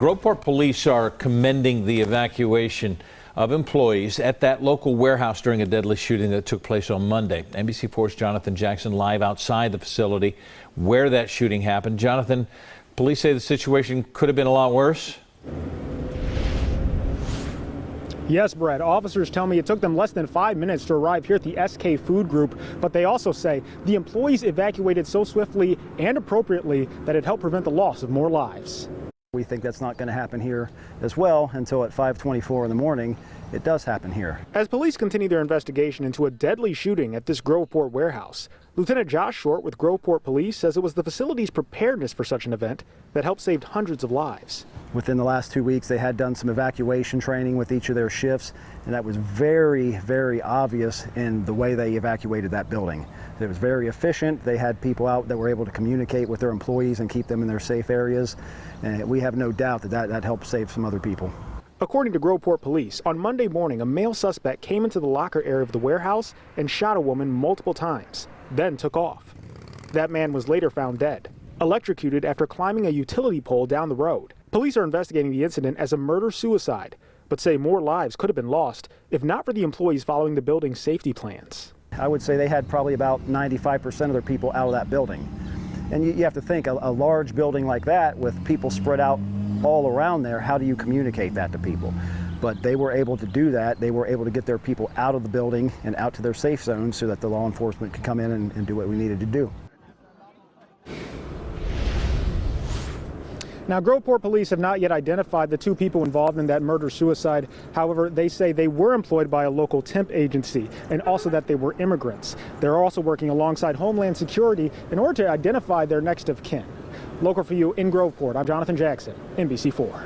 Groveport police are commending the evacuation of employees at that local warehouse during a deadly shooting that took place on Monday. NBC4's Jonathan Jackson live outside the facility where that shooting happened. Jonathan, police say the situation could have been a lot worse. Yes, Brett. Officers tell me it took them less than 5 minutes to arrive here at the SK Food Group, but they also say the employees evacuated so swiftly and appropriately that it helped prevent the loss of more lives. We think that's not going to happen here as well until at 5:24 in the morning it does happen here. As police continue their investigation into a deadly shooting at this Groveport warehouse, Lieutenant Josh Short with Groveport Police says it was the facility's preparedness for such an event that helped save hundreds of lives. Within the last 2 weeks, they had done some evacuation training with each of their shifts, and that was very, very obvious in the way they evacuated that building. It was very efficient. They had people out that were able to communicate with their employees and keep them in their safe areas, and we have no doubt that helped save some other people. According to Groveport Police, on Monday morning, a male suspect came into the locker area of the warehouse and shot a woman multiple times, then took off. That man was later found dead, electrocuted after climbing a utility pole down the road. Police are investigating the incident as a murder-suicide, but say more lives could have been lost if not for the employees following the building's safety plans. I would say they had probably about 95% of their people out of that building. And you have to think, a large building like that with people spread out all around there, how do you communicate that to people? But they were able to do that. They were able to get their people out of the building and out to their safe zones so that the law enforcement could come in and do what we needed to do. Now, Groveport police have not yet identified the two people involved in that murder-suicide. However, they say they were employed by a local temp agency and also that they were immigrants. They're also working alongside Homeland Security in order to identify their next of kin. Local for you in Groveport, I'm Jonathan Jackson, NBC4.